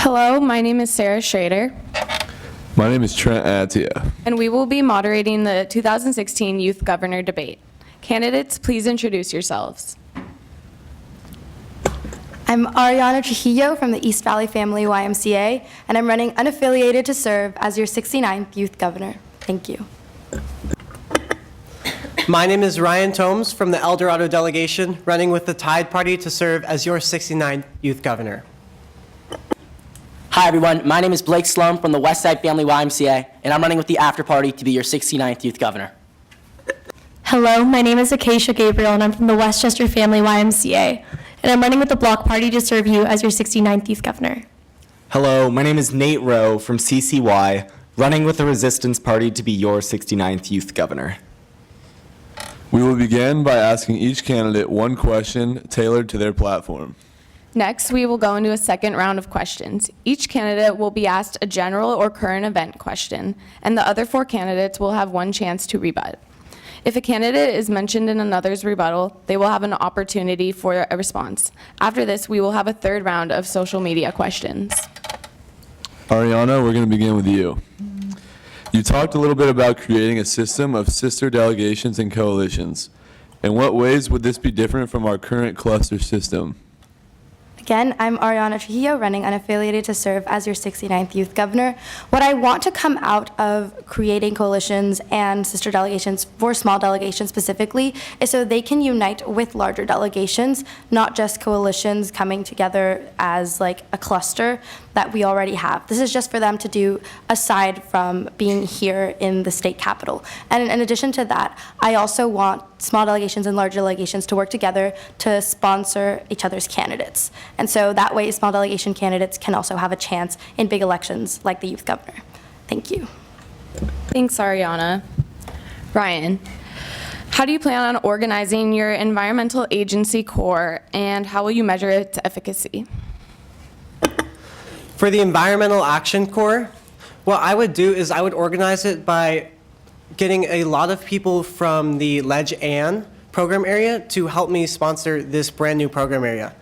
Hello, my name is Sarah Schrader, My name is Trent Attia. and we will be moderating the 2016 Youth Governor Debate. Candidates, please introduce yourselves. I'm Ariana Trujillo from the East Valley Family YMCA, and I'm running unaffiliated to serve as your 69th Youth Governor. Thank you. My name is Ryan Tomes from the El Dorado delegation, running with the Tide Party to serve as your 69th Youth Governor. Hi everyone, my name is Blake Sloan from the Westside Family YMCA, and I'm running with the After Party to be your 69th Youth Governor. Hello, my name is Acacia Gabriel, and I'm from the Westchester Family YMCA, and I'm running with the Block Party to serve you as your 69th Youth Governor. Hello, my name is Nate Rowe from CCY, running with the Resistance Party to be your 69th Youth Governor. We will begin by asking each candidate one question tailored to their platform. Next, we will go into a second round of questions. Each candidate will be asked a general or current event question, and the other four candidates will have one chance to rebut. If a candidate is mentioned in another's rebuttal, they will have an opportunity for a response. After this, we will have a third round of social media questions. Ariana, we're going to begin with you. You talked a little bit about creating a system of sister delegations and coalitions. In what ways would this be different from our current cluster system? Again, I'm Ariana Trujillo, running unaffiliated to serve as your 69th Youth Governor. What I want to come out of creating coalitions and sister delegations for small delegations specifically is so they can unite with larger delegations, not just coalitions coming together as like a cluster that we already have. This is just for them to do aside from being here in the state capitol. And in addition to that, I also want small delegations and large delegations to work together to sponsor each other's candidates. And so that way, small delegation candidates can also have a chance in big elections like the youth governor. Thank you. Thanks, Ariana. Ryan, how do you plan on organizing your environmental agency corps, and how will you measure its efficacy? For the Environmental Action Corps, what I would do is I would organize it by getting a lot of people from the Ledge Ann program area to help me sponsor this brand new program area.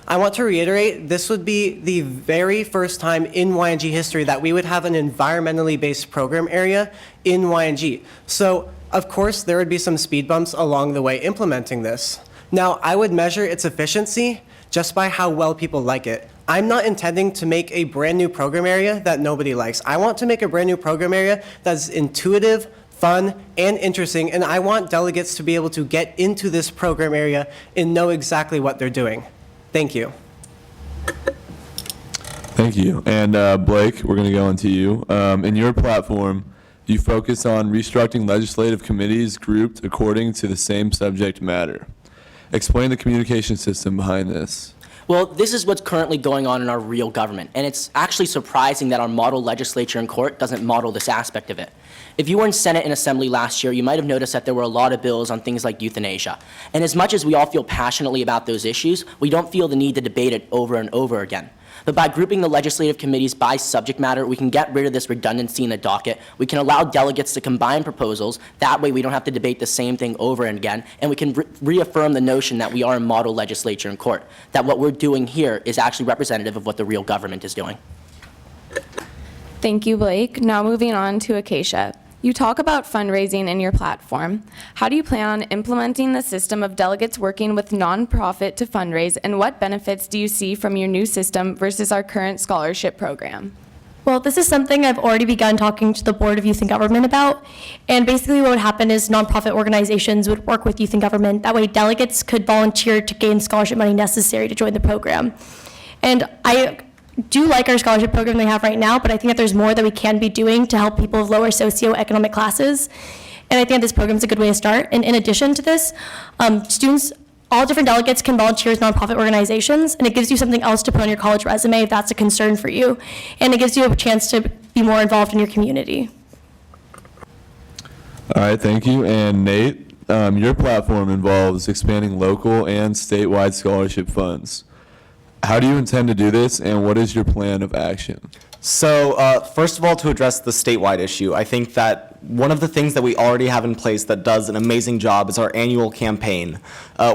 I want to reiterate, this would be the very first time in YNG history that we would have an environmentally based program area in YNG. So, of course, there would be some speed bumps along the way implementing this. Now, I would measure its efficiency just by how well people like it. I'm not intending to make a brand new program area that nobody likes. I want to make a brand new program area that's intuitive, fun, and interesting, and I want delegates to be able to get into this program area and know exactly what they're doing. Thank you. Thank you. And Blake, we're going to go into you. In your platform, you focus on restructuring legislative committees grouped according to the same subject matter. Explain the communication system behind this. Well, this is what's currently going on in our real government, and it's actually surprising that our model legislature and court doesn't model this aspect of it. If you were in Senate and Assembly last year, you might have noticed that there were a lot of bills on things like euthanasia. And as much as we all feel passionately about those issues, we don't feel the need to debate it over and over again. But by grouping the legislative committees by subject matter, we can get rid of this redundancy in the docket. We can allow delegates to combine proposals. That way we don't have to debate the same thing over and again. And we can reaffirm the notion that we are a model legislature and court, that what we're doing here is actually representative of what the real government is doing. Thank you, Blake. Now moving on to Acacia. You talk about fundraising in your platform. How do you plan on implementing the system of delegates working with nonprofit to fundraise, and what benefits do you see from your new system versus our current scholarship program? Well, this is something I've already begun talking to the Board of Youth and Government about, and basically what would happen is nonprofit organizations would work with youth and government. That way delegates could volunteer to gain scholarship money necessary to join the program. And I do like our scholarship program they have right now, but I think that there's more that we can be doing to help people of lower socioeconomic classes. And I think this program is a good way to start. And in addition to this, students, all different delegates can volunteer as nonprofit organizations, and it gives you something else to put on your college resume if that's a concern for you. And it gives you a chance to be more involved in your community. All right, thank you. And Nate, your platform involves expanding local and statewide scholarship funds. How do you intend to do this, and what is your plan of action? So first of all, to address the statewide issue, I think that one of the things that we already have in place that does an amazing job is our annual campaign.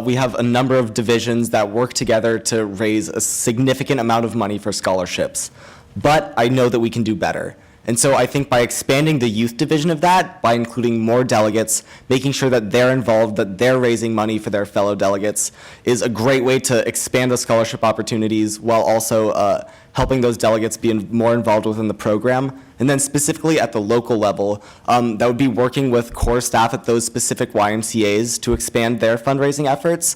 We have a number of divisions that work together to raise a significant amount of money for scholarships. but I know that we can do better. And so I think by expanding the youth division of that, by including more delegates, making sure that they're involved, that they're raising money for their fellow delegates, is a great way to expand the scholarship opportunities while also helping those delegates be more involved within the program. And then specifically at the local level, that would be working with core staff at those specific YMCAs to expand their fundraising efforts.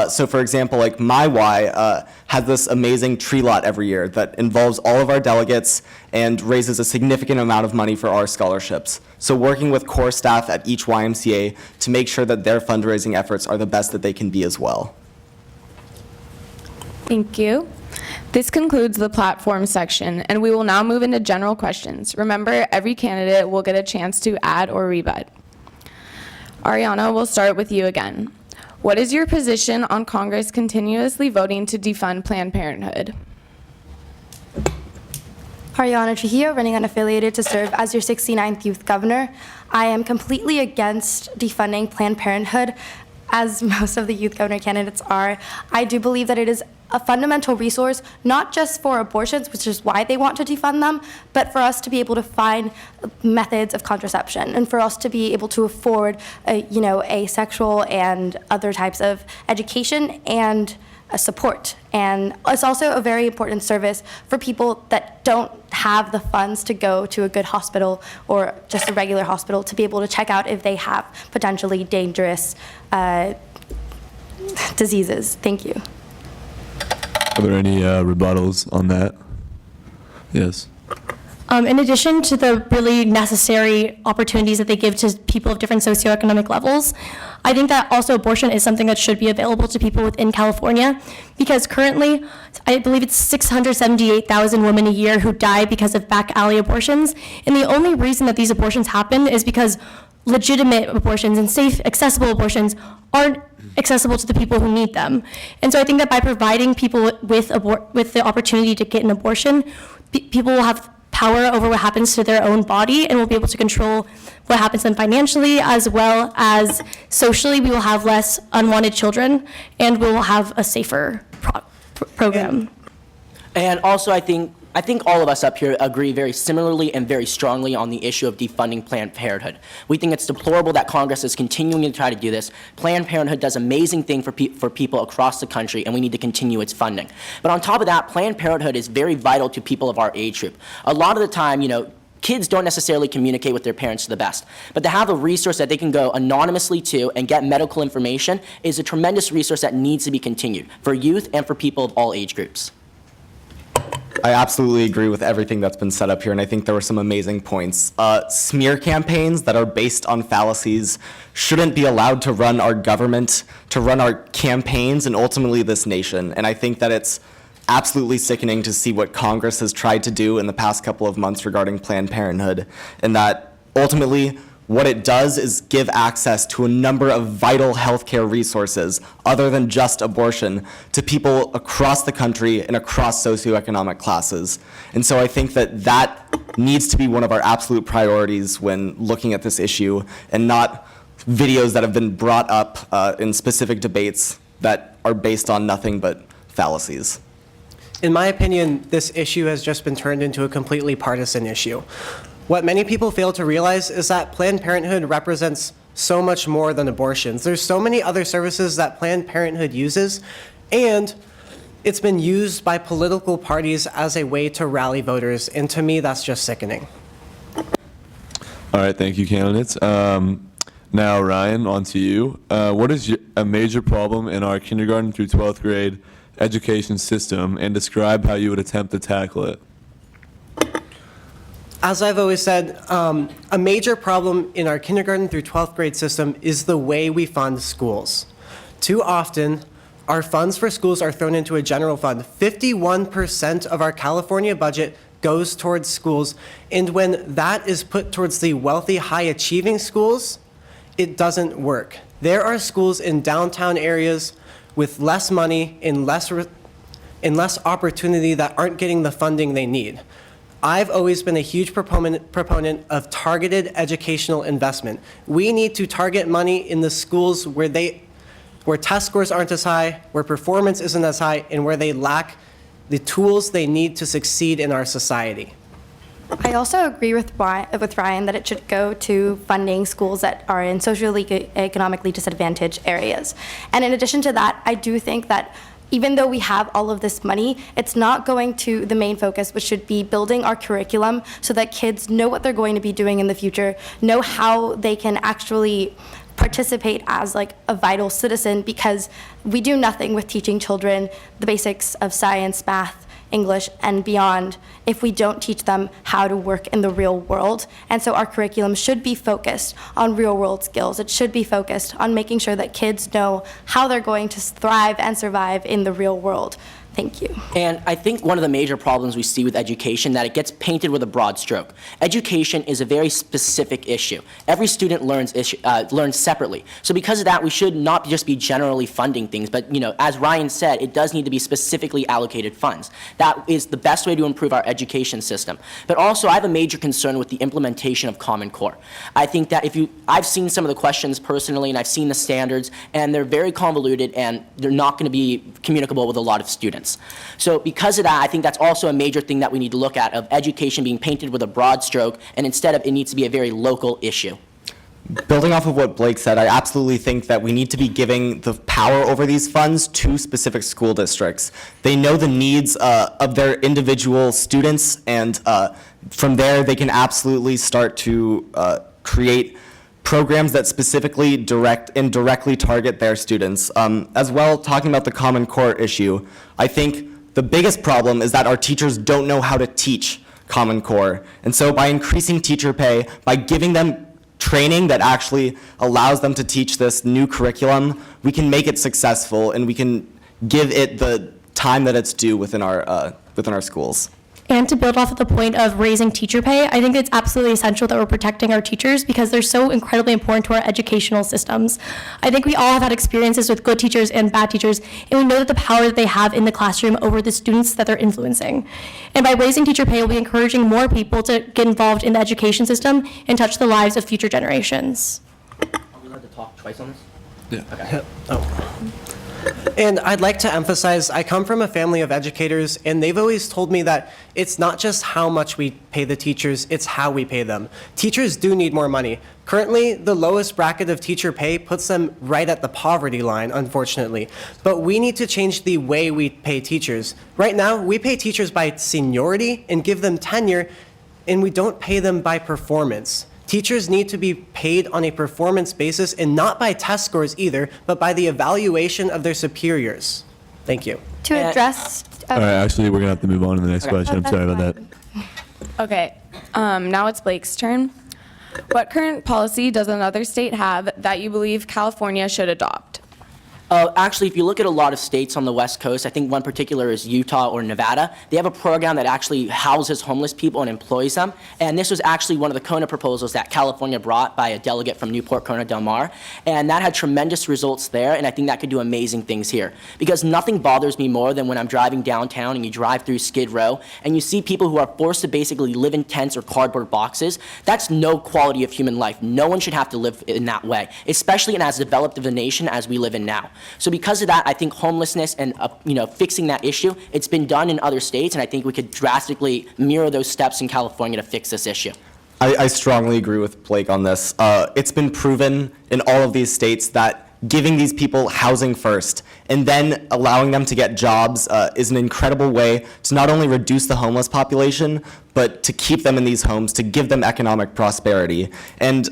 So for example, like my Y has this amazing tree lot every year that involves all of our delegates and raises a significant amount of money for our scholarships. So working with core staff at each YMCA to make sure that their fundraising efforts are the best that they can be as well. Thank you. This concludes the platform section, and we will now move into general questions. Remember, every candidate will get a chance to add or rebut. Ariana, we'll start with you again. What is your position on Congress continuously voting to defund Planned Parenthood? Ariana Trujillo, running unaffiliated to serve as your 69th youth governor. I am completely against defunding Planned Parenthood, as most of the youth governor candidates are. I do believe that it is a fundamental resource, not just for abortions, which is why they want to defund them, but for us to be able to find methods of contraception and for us to be able to afford, a sexual and other types of education and support. And it's also a very important service for people that don't have the funds to go to a good hospital or just a regular hospital to be able to check out if they have potentially dangerous diseases. Thank you. Are there any rebuttals on that? Yes. In addition to the really necessary opportunities that they give to people of different socioeconomic levels, I think that also abortion is something that should be available to people within California, because currently, I believe it's 678,000 women a year who die because of back alley abortions, and the only reason that these abortions happen is because legitimate abortions and safe, accessible abortions aren't accessible to the people who need them. And so I think that by providing people with the opportunity to get an abortion, people will have power over what happens to their own body and will be able to control what happens to them financially as well as socially. We will have less unwanted children and we will have a safer program. And also, I think all of us up here agree very similarly and very strongly on the issue of defunding Planned Parenthood. We think it's deplorable that Congress is continuing to try to do this. Planned Parenthood does amazing things for people across the country, and we need to continue its funding. But on top of that, Planned Parenthood is very vital to people of our age group. A lot of the time, kids don't necessarily communicate with their parents the best, but to have a resource that they can go anonymously to and get medical information is a tremendous resource that needs to be continued for youth and for people of all age groups. I absolutely agree with everything that's been said up here, and I think there were some amazing points. Smear campaigns that are based on fallacies shouldn't be allowed to run our government, to run our campaigns, and ultimately this nation. And I think that it's absolutely sickening to see what Congress has tried to do in the past couple of months regarding Planned Parenthood, and that ultimately what it does is give access to a number of vital healthcare resources, other than just abortion, to people across the country and across socioeconomic classes. And so I think that needs to be one of our absolute priorities when looking at this issue, and not videos that have been brought up in specific debates that are based on nothing but fallacies. In my opinion, this issue has just been turned into a completely partisan issue. What many people fail to realize is that Planned Parenthood represents so much more than abortions. There's so many other services that Planned Parenthood uses, and it's been used by political parties as a way to rally voters, and to me, that's just sickening. All right, thank you, candidates. Now, Ryan, on to you. What is a major problem in our kindergarten through 12th grade education system, and describe how you would attempt to tackle it? As I've always said, a major problem in our kindergarten through 12th grade system is the way we fund schools. Too often, our funds for schools are thrown into a general fund. 51% of our California budget goes towards schools, and when that is put towards the wealthy, high-achieving schools, it doesn't work. There are schools in downtown areas with less money and less opportunity that aren't getting the funding they need. I've always been a huge proponent of targeted educational investment. We need to target money in the schools where test scores aren't as high, where performance isn't as high, and where they lack the tools they need to succeed in our society. I also agree with Ryan that it should go to funding schools that are in socially economically disadvantaged areas. And in addition to that, I do think that even though we have all of this money, it's not going to the main focus, which should be building our curriculum so that kids know what they're going to be doing in the future, know how they can actually participate as like a vital citizen, because we do nothing with teaching children the basics of science, math, English, and beyond if we don't teach them how to work in the real world. And so our curriculum should be focused on real world skills. It should be focused on making sure that kids know how they're going to thrive and survive in the real world. Thank you. And I think one of the major problems we see with education, that it gets painted with a broad stroke. Education is a very specific issue. Every student learns separately. So because of that, we should not just be generally funding things, but as Ryan said, it does need to be specifically allocated funds. That is the best way to improve our education system. But also, I have a major concern with the implementation of Common Core. I think that I've seen some of the questions personally, and I've seen the standards, and they're very convoluted, and they're not going to be communicable with a lot of students. So because of that, I think that's also a major thing that we need to look at, of education being painted with a broad stroke, and instead of it needs to be a very local issue. Building off of what Blake said, I absolutely think that we need to be giving the power over these funds to specific school districts. They know the needs of their individual students, and from there they can absolutely start to create programs that specifically directly target their students. As well, talking about the Common Core issue, I think the biggest problem is that our teachers don't know how to teach Common Core. And so by increasing teacher pay, by giving them training that actually allows them to teach this new curriculum, we can make it successful, and we can give it the time that it's due within our schools. And to build off of the point of raising teacher pay, I think it's absolutely essential that we're protecting our teachers because they're so incredibly important to our educational systems. I think we all have had experiences with good teachers and bad teachers, and we know that the power that they have in the classroom over the students that they're influencing. And by raising teacher pay, we'll be encouraging more people to get involved in the education system and touch the lives of future generations. Are we allowed to talk twice on this? Yeah. And I'd like to emphasize, I come from a family of educators, and they've always told me that it's not just how much we pay the teachers, it's how we pay them. Teachers do need more money. Currently, the lowest bracket of teacher pay puts them right at the poverty line, unfortunately. But we need to change the way we pay teachers. Right now, we pay teachers by seniority and give them tenure, and we don't pay them by performance. Teachers need to be paid on a performance basis, and not by test scores either, but by the evaluation of their superiors. Thank you. To address... All right, actually, we're going to have to move on to the next question. I'm sorry about that. Okay, now it's Blake's turn. What current policy does another state have that you believe California should adopt? Actually, if you look at a lot of states on the West Coast, I think one particular is Utah or Nevada, they have a program that actually houses homeless people and employs them. And this was actually one of the Kona proposals that California brought by a delegate from Newport Corona Del Mar. And that had tremendous results there, and I think that could do amazing things here. Because nothing bothers me more than when I'm driving downtown and you drive through Skid Row and you see people who are forced to basically live in tents or cardboard boxes. That's no quality of human life. No one should have to live in that way, especially in as developed of a nation as we live in now. So because of that, I think homelessness and fixing that issue, it's been done in other states, and I think we could drastically mirror those steps in California to fix this issue. I strongly agree with Blake on this. It's been proven in all of these states that giving these people housing first and then allowing them to get jobs is an incredible way to not only reduce the homeless population, but to keep them in these homes, to give them economic prosperity. And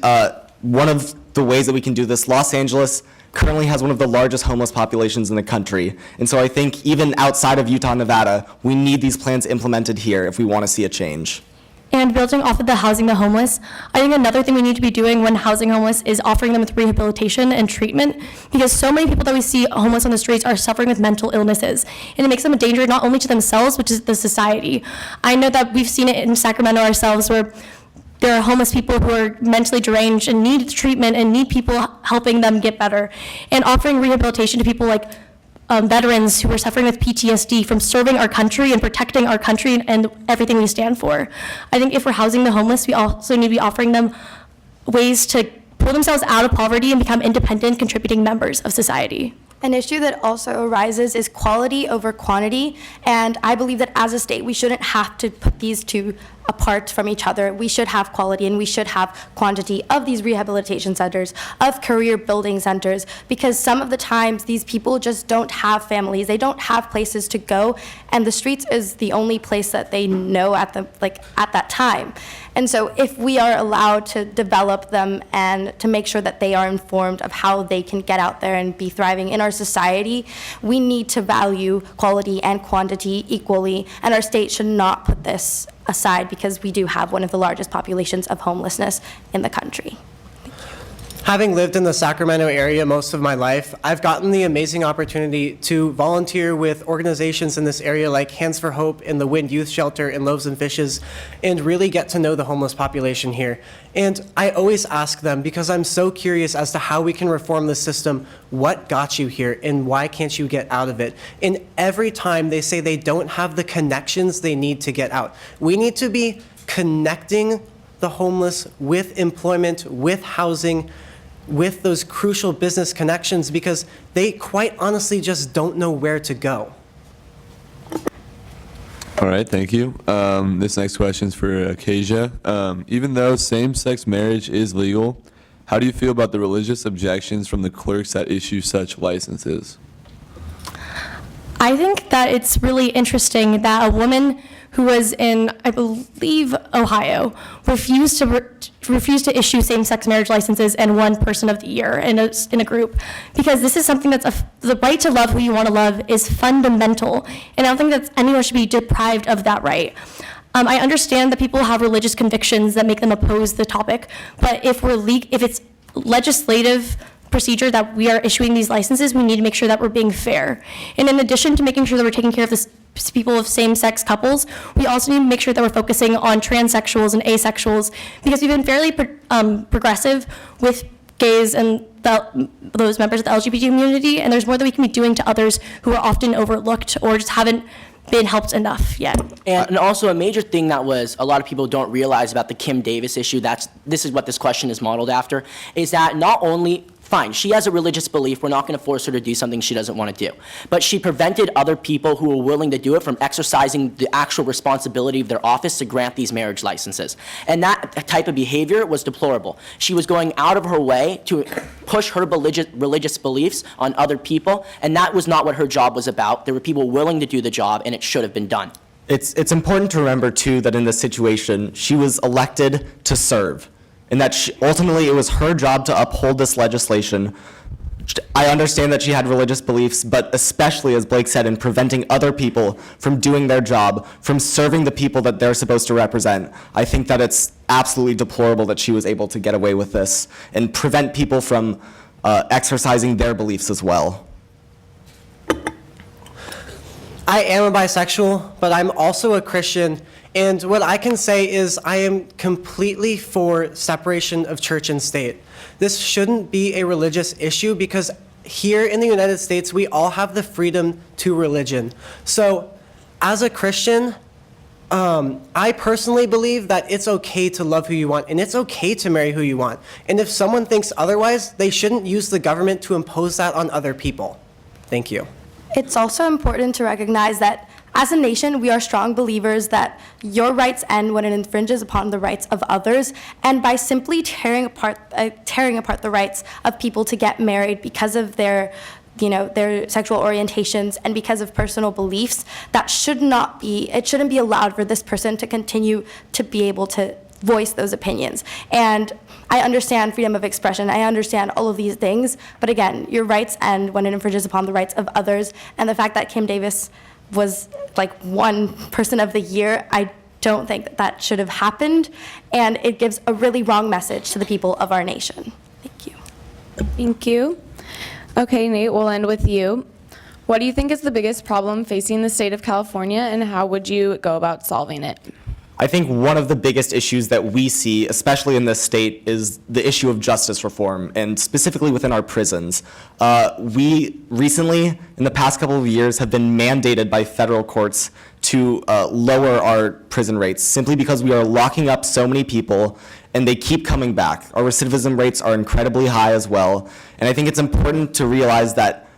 one of the ways that we can do this, Los Angeles currently has one of the largest homeless populations in the country. And so I think even outside of Utah and Nevada, we need these plans implemented here if we want to see a change. And building off of the housing the homeless, I think another thing we need to be doing when housing homeless is offering them with rehabilitation and treatment, because so many people that we see homeless on the streets are suffering with mental illnesses, and it makes them a danger not only to themselves, but to the society. I know that we've seen it in Sacramento ourselves, where there are homeless people who are mentally deranged and need treatment and need people helping them get better. And offering rehabilitation to people like veterans who are suffering with PTSD from serving our country and protecting our country and everything we stand for. I think if we're housing the homeless, we also need to be offering them ways to pull themselves out of poverty and become independent, contributing members of society. An issue that also arises is quality over quantity, and I believe that as a state, we shouldn't have to put these two apart from each other. We should have quality and we should have quantity of these rehabilitation centers, of career building centers, because some of the times these people just don't have families, they don't have places to go, and the streets is the only place that they know at that time. And so if we are allowed to develop them and to make sure that they are informed of how they can get out there and be thriving in our society, we need to value quality and quantity equally, and our state should not put this aside because we do have one of the largest populations of homelessness in the country. Having lived in the Sacramento area most of my life, I've gotten the amazing opportunity to volunteer with organizations in this area like Hands for Hope and the Wind Youth Shelter and Loaves and Fishes, and really get to know the homeless population here. And I always ask them, because I'm so curious as to how we can reform the system, what got you here and why can't you get out of it? And every time they say they don't have the connections they need to get out. We need to be connecting the homeless with employment, with housing, with those crucial business connections, because they quite honestly just don't know where to go. All right, thank you. This next question is for Acacia. Even though same-sex marriage is legal, how do you feel about the religious objections from the clerks that issue such licenses? I think that it's really interesting that a woman who was in, I believe, Ohio, refused to issue same-sex marriage licenses and won Person of the Year in a group, because this is something that's the right to love who you want to love is fundamental, and I don't think that anyone should be deprived of that right. I understand that people have religious convictions that make them oppose the topic, but if it's legislative procedure that we are issuing these licenses, we need to make sure that we're being fair. And in addition to making sure that we're taking care of this people of same-sex couples, we also need to make sure that we're focusing on transsexuals and asexuals, because we've been fairly progressive with gays and those members of the LGBT community, and there's more that we can be doing to others who are often overlooked or just haven't been helped enough yet. And also a major thing that was a lot of people don't realize about the Kim Davis issue, this is what this question is modeled after, is that not only, fine, she has a religious belief, we're not going to force her to do something she doesn't want to do, but she prevented other people who were willing to do it from exercising the actual responsibility of their office to grant these marriage licenses. And that type of behavior was deplorable. She was going out of her way to push her religious beliefs on other people, and that was not what her job was about. There were people willing to do the job, and it should have been done. It's important to remember, too, that in this situation, she was elected to serve, and that ultimately it was her job to uphold this legislation. I understand that she had religious beliefs, but especially, as Blake said, in preventing other people from doing their job, from serving the people that they're supposed to represent. I think that it's absolutely deplorable that she was able to get away with this and prevent people from exercising their beliefs as well. I am a bisexual, but I'm also a Christian, and what I can say is I am completely for separation of church and state. This shouldn't be a religious issue because here in the United States, we all have the freedom to religion. So as a Christian, I personally believe that it's okay to love who you want, and it's okay to marry who you want. And if someone thinks otherwise, they shouldn't use the government to impose that on other people. Thank you. It's also important to recognize that as a nation, we are strong believers that your rights end when it infringes upon the rights of others, and by simply tearing apart the rights of people to get married because of their sexual orientations and because of personal beliefs, it shouldn't be allowed for this person to continue to be able to voice those opinions. And I understand freedom of expression, I understand all of these things, but again, your rights end when it infringes upon the rights of others, and the fact that Kim Davis was one Person of the Year, I don't think that should have happened, and it gives a really wrong message to the people of our nation. Thank you. Thank you. Okay, Nate, we'll end with you. What do you think is the biggest problem facing the state of California, and how would you go about solving it? I think one of the biggest issues that we see, especially in this state, is the issue of justice reform, and specifically within our prisons. We recently, in the past couple of years, have been mandated by federal courts to lower our prison rates, simply because we are locking up so many people, and they keep coming back. Our recidivism rates are incredibly high as well, and I think it's important to realize that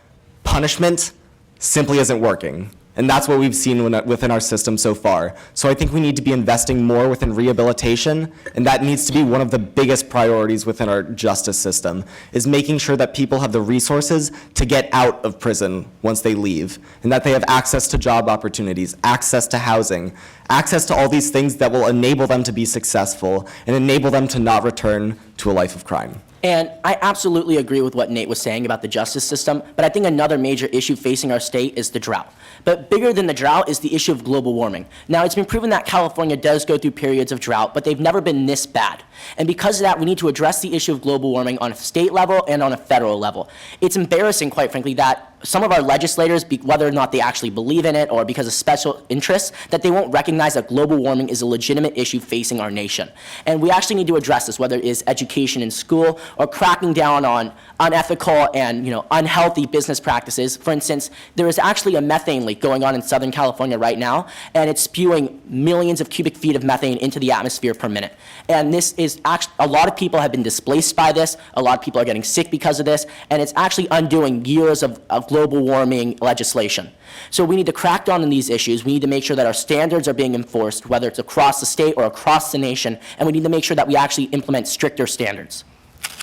punishment simply isn't working. And that's what we've seen within our system so far. So I think we need to be investing more within rehabilitation, and that needs to be one of the biggest priorities within our justice system, is making sure that people have the resources to get out of prison once they leave, and that they have access to job opportunities, access to housing, access to all these things that will enable them to be successful and enable them to not return to a life of crime. And I absolutely agree with what Nate was saying about the justice system, but I think another major issue facing our state is the drought. But bigger than the drought is the issue of global warming. Now, it's been proven that California does go through periods of drought, but they've never been this bad. And because of that, we need to address the issue of global warming on a state level and on a federal level. It's embarrassing, quite frankly, that some of our legislators, whether or not they actually believe in it or because of special interests, that they won't recognize that global warming is a legitimate issue facing our nation. And we actually need to address this, whether it is education in school or cracking down on unethical and unhealthy business practices. For instance, there is actually a methane leak going on in Southern California right now, and it's spewing millions of cubic feet of methane into the atmosphere per minute. And this is actually, a lot of people have been displaced by this, a lot of people are getting sick because of this, and it's actually undoing years of global warming legislation. So we need to crack down on these issues. We need to make sure that our standards are being enforced, whether it's across the state or across the nation, and we need to make sure that we actually implement stricter standards.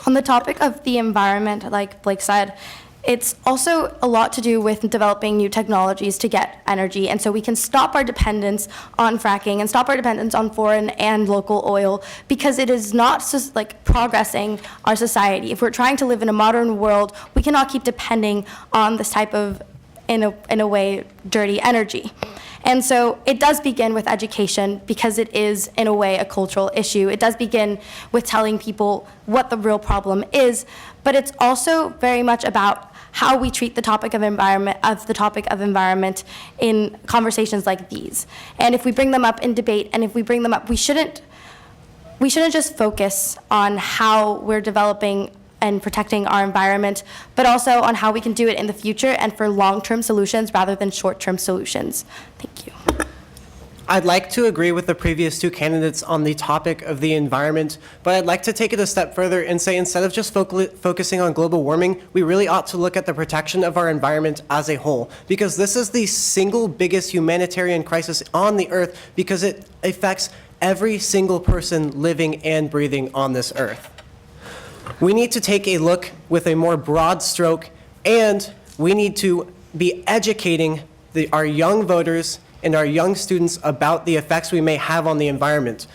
On the topic of the environment, like Blake said, it's also a lot to do with developing new technologies to get energy, and so we can stop our dependence on fracking and stop our dependence on foreign and local oil, because it is not just like progressing our society. If we're trying to live in a modern world, we cannot keep depending on this type of, in a way, dirty energy. And so it does begin with education, because it is, in a way, a cultural issue. It does begin with telling people what the real problem is, but it's also very much about how we treat the topic of environment in conversations like these. And if we bring them up in debate, and if we bring them up, we shouldn't just focus on how we're developing and protecting our environment, but also on how we can do it in the future and for long-term solutions rather than short-term solutions. Thank you. I'd like to agree with the previous two candidates on the topic of the environment, but I'd like to take it a step further and say, instead of just focusing on global warming, we really ought to look at the protection of our environment as a whole, because this is the single biggest humanitarian crisis on the earth, because it affects every single person living and breathing on this earth. We need to take a look with a more broad stroke, and we need to be educating our young voters and our young students about the effects we may have on the environment.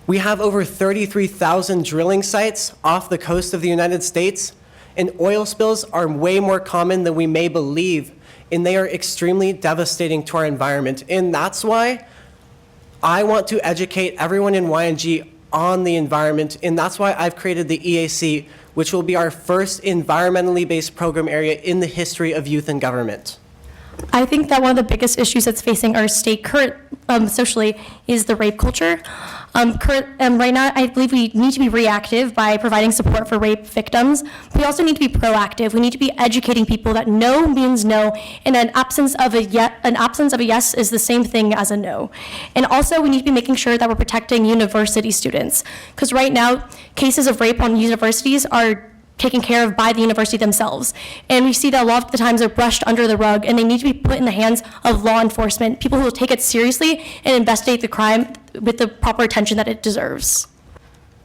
We have over 33,000 drilling sites off the coast of the United States, and oil spills are way more common than we may believe, and they are extremely devastating to our environment. And that's why I want to educate everyone in YNG on the environment, and that's why I've created the EAC, which will be our first environmentally based program area in the history of youth and government. I think that one of the biggest issues that's facing our state socially is the rape culture. Right now, I believe we need to be reactive by providing support for rape victims. We also need to be proactive. We need to be educating people that no means no, and an absence of a yes is the same thing as a no. And also, we need to be making sure that we're protecting university students, because right now, cases of rape on universities are taken care of by the university themselves. And we see that a lot of the times they're brushed under the rug, and they need to be put in the hands of law enforcement, people who will take it seriously and investigate the crime with the proper attention that it deserves.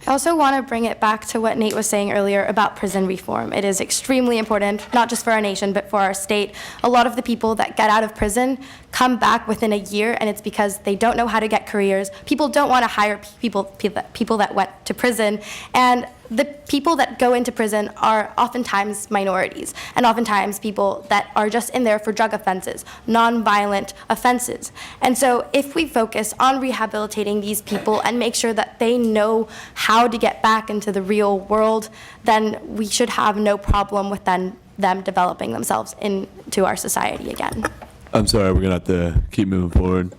I also want to bring it back to what Nate was saying earlier about prison reform. It is extremely important, not just for our nation, but for our state. A lot of the people that get out of prison come back within a year, and it's because they don't know how to get careers. People don't want to hire people that went to prison, and the people that go into prison are oftentimes minorities, and oftentimes people that are just in there for drug offenses, non-violent offenses. And so if we focus on rehabilitating these people and make sure that they know how to get back into the real world, then we should have no problem with them developing themselves into our society again. I'm sorry, we're going to have to keep moving forward.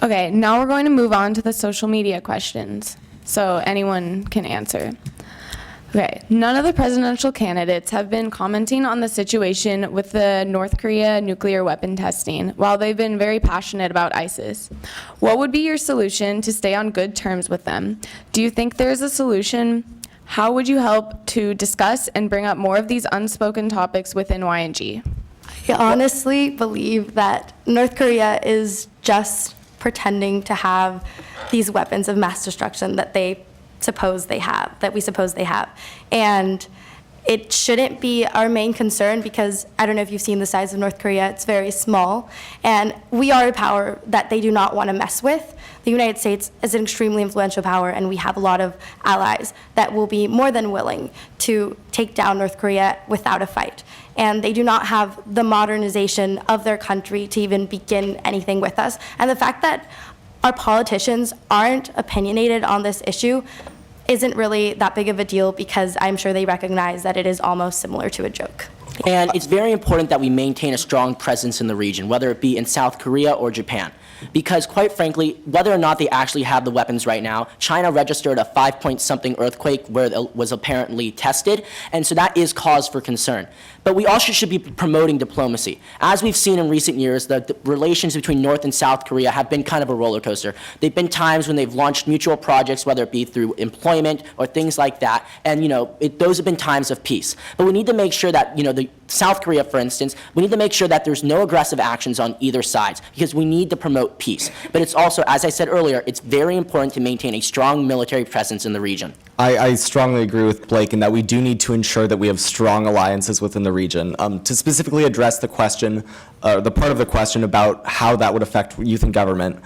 Okay, now we're going to move on to the social media questions, so anyone can answer. Okay, none of the presidential candidates have been commenting on the situation with the North Korea nuclear weapon testing, while they've been very passionate about ISIS. What would be your solution to stay on good terms with them? Do you think there is a solution? How would you help to discuss and bring up more of these unspoken topics within YNG? I honestly believe that North Korea is just pretending to have these weapons of mass destruction that we suppose they have. And it shouldn't be our main concern because I don't know if you've seen the size of North Korea, it's very small. And we are a power that they do not want to mess with. The United States is an extremely influential power, and we have a lot of allies that will be more than willing to take down North Korea without a fight. And they do not have the modernization of their country to even begin anything with us. And the fact that our politicians aren't opinionated on this issue isn't really that big of a deal because I'm sure they recognize that it is almost similar to a joke. And it's very important that we maintain a strong presence in the region, whether it be in South Korea or Japan. Because quite frankly, whether or not they actually have the weapons right now, China registered a 5-point-something earthquake where it was apparently tested, and so that is cause for concern. But we also should be promoting diplomacy. As we've seen in recent years, the relations between North and South Korea have been kind of a roller coaster. There have been times when they've launched mutual projects, whether it be through employment or things like that, and those have been times of peace. But we need to make sure that, the South Korea, for instance, we need to make sure that there's no aggressive actions on either side because we need to promote peace. But it's also, as I said earlier, it's very important to maintain a strong military presence in the region. I strongly agree with Blake in that we do need to ensure that we have strong alliances within the region. To specifically address the question, the part of the question about how that would affect youth in government,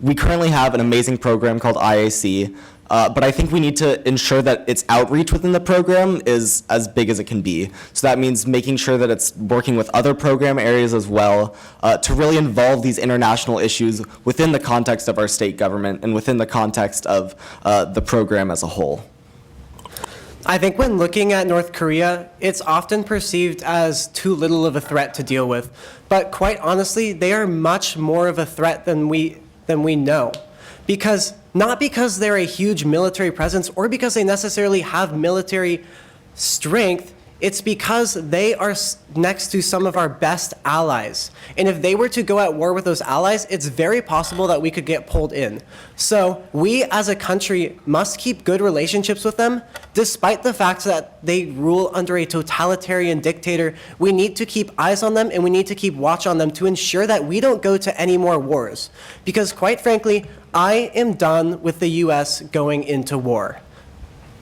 we currently have an amazing program called IAC, but I think we need to ensure that its outreach within the program is as big as it can be. So that means making sure that it's working with other program areas as well to really involve these international issues within the context of our state government and within the context of the program as a whole. I think when looking at North Korea, it's often perceived as too little of a threat to deal with. But quite honestly, they are much more of a threat than we know. Not because they're a huge military presence or because they necessarily have military strength, it's because they are next to some of our best allies. And if they were to go at war with those allies, it's very possible that we could get pulled in. So we as a country must keep good relationships with them, despite the fact that they rule under a totalitarian dictator. We need to keep eyes on them and we need to keep watch on them to ensure that we don't go to any more wars. Because quite frankly, I am done with the US going into war.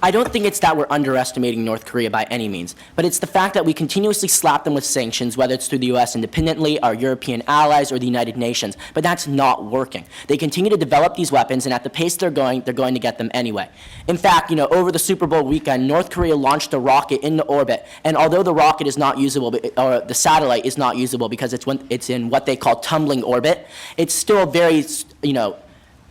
I don't think it's that we're underestimating North Korea by any means, but it's the fact that we continuously slap them with sanctions, whether it's through the U.S. independently, our European allies, or the United Nations, but that's not working. They continue to develop these weapons, and at the pace they're going to get them anyway. In fact, over the Super Bowl weekend, North Korea launched a rocket into orbit, and although the rocket is not usable, or the satellite is not usable because it's in what they call tumbling orbit, it's still very,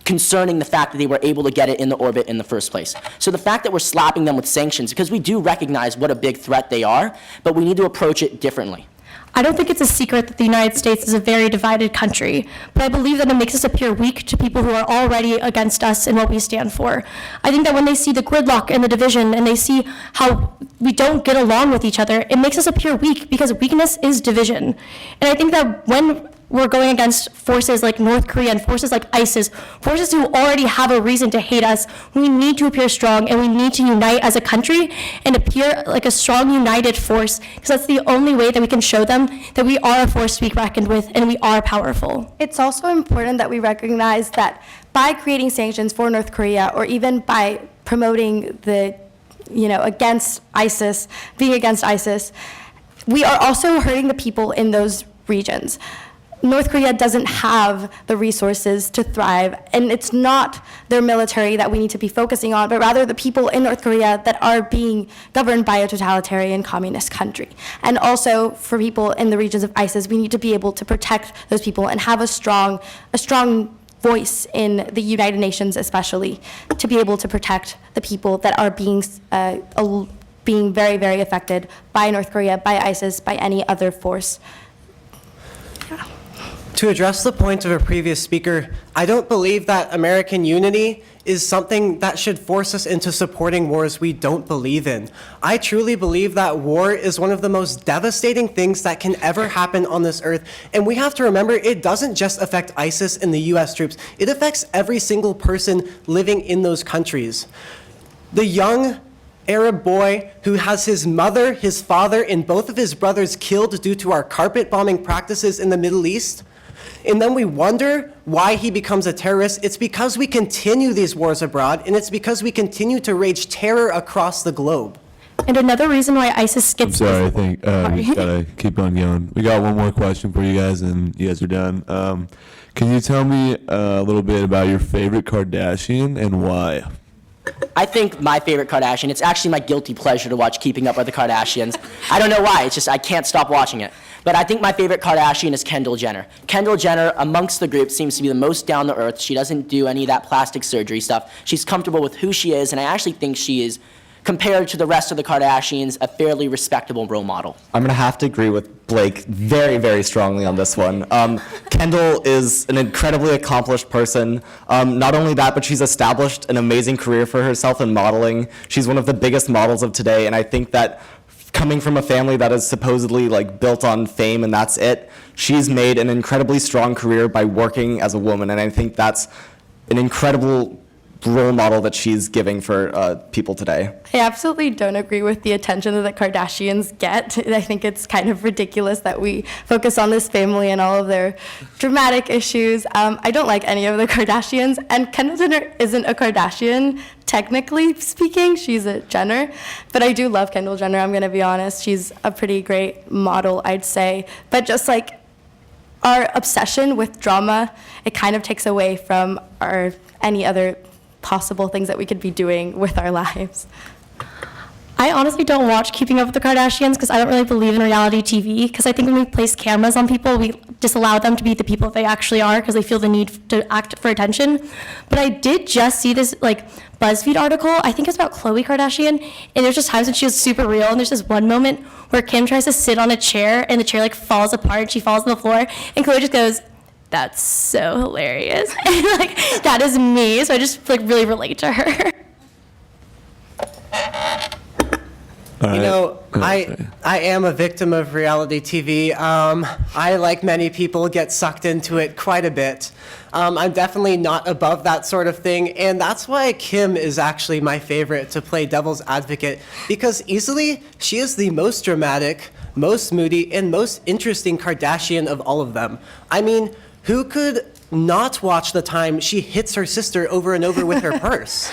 concerning the fact that they were able to get it in the orbit in the first place. So the fact that we're slapping them with sanctions, because we do recognize what a big threat they are, but we need to approach it differently. I don't think it's a secret that the United States is a very divided country, but I believe that it makes us appear weak to people who are already against us and what we stand for. I think that when they see the gridlock and the division and they see how we don't get along with each other, it makes us appear weak because weakness is division. And I think that when we're going against forces like North Korea and forces like ISIS, forces who already have a reason to hate us, we need to appear strong and we need to unite as a country and appear like a strong, united force, because that's the only way that we can show them that we are a force to be reckoned with and we are powerful. It's also important that we recognize that by creating sanctions for North Korea or even by promoting against ISIS, being against ISIS, we are also hurting the people in those regions. North Korea doesn't have the resources to thrive, and it's not their military that we need to be focusing on, but rather the people in North Korea that are being governed by a totalitarian communist country. And also for people in the regions of ISIS, we need to be able to protect those people and have a strong voice in the United Nations especially, to be able to protect the people that are being very, very affected by North Korea, by ISIS, by any other force. To address the point of a previous speaker, I don't believe that American unity is something that should force us into supporting wars we don't believe in. I truly believe that war is one of the most devastating things that can ever happen on this earth. And we have to remember, it doesn't just affect ISIS and the US troops. It affects every single person living in those countries. The young Arab boy who has his mother, his father, and both of his brothers killed due to our carpet bombing practices in the Middle East. And then we wonder why he becomes a terrorist. It's because we continue these wars abroad, and it's because we continue to rage terror across the globe. And another reason why ISIS I'm gets sorry, I think we Sorry. just gotta keep on going. We got one more question for you guys, and you guys are done. Can you tell me a little bit about your favorite Kardashian and why? I think my favorite Kardashian, it's actually my guilty pleasure to watch Keeping Up with the Kardashians. I don't know why, it's just I can't stop watching it. But I think my favorite Kardashian is Kendall Jenner. Kendall Jenner, amongst the group, seems to be the most down to earth. She doesn't do any of that plastic surgery stuff. She's comfortable with who she is, and I actually think she is, compared to the rest of the Kardashians, a fairly respectable role model. I'm gonna have to agree with Blake very, very strongly on this one. Kendall is an incredibly accomplished person. Not only that, but she's established an amazing career for herself in modeling. She's one of the biggest models of today, and I think that coming from a family that is supposedly like built on fame and that's it, she's made an incredibly strong career by working as a woman, and I think that's an incredible role model that she's giving for people today. I absolutely don't agree with the attention that the Kardashians get. I think it's kind of ridiculous that we focus on this family and all of their dramatic issues. I don't like any of the Kardashians, and Kendall Jenner isn't a Kardashian, technically speaking. She's a Jenner, but I do love Kendall Jenner, I'm gonna be honest. She's a pretty great model, I'd say. But just like our obsession with drama, it kind of takes away from our any other possible things that we could be doing with our lives. I honestly don't watch Keeping Up with the Kardashians because I don't really believe in reality TV, because I think when we place cameras on people, we disallow them to be the people they actually are because they feel the need to act for attention. But I did just see this like BuzzFeed article, I think it's about Khloe Kardashian, and there's just times when she was super real, and there's this one moment where Kim tries to sit on a chair and the chair like falls apart and she falls on the floor, and Khloe just goes, "That's so hilarious." And like, that is me, so I just like really relate to her. All right. You know, sorry. I am a victim of reality TV. I, like many people, get sucked into it quite a bit. I'm definitely not above that sort of thing, and that's why Kim is actually my favorite to play devil's advocate, because easily she is the most dramatic, most moody, and most interesting Kardashian of all of them. I mean, who could not watch the time she hits her sister over and over with her purse?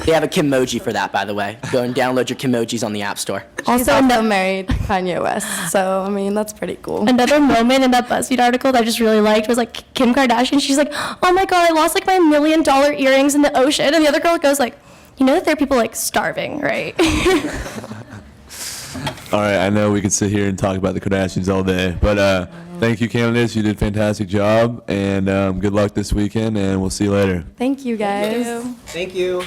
They have a Kimoji for that, by the way. Go and download your Kimojis on the App Store. She's Also, also married Kanye West, so I mean, that's pretty cool. another moment in that BuzzFeed article that I just really liked was like Kim Kardashian. She's like, "Oh my God, I lost like my $1 million earrings in the ocean," and the other girl goes like, "You know that there are people like starving, right?" All right, I know we could sit here and talk about the Kardashians all day, but thank you, candidates. You did a fantastic job, and good luck this weekend, and we'll see you later. Thank you, guys. Thank you.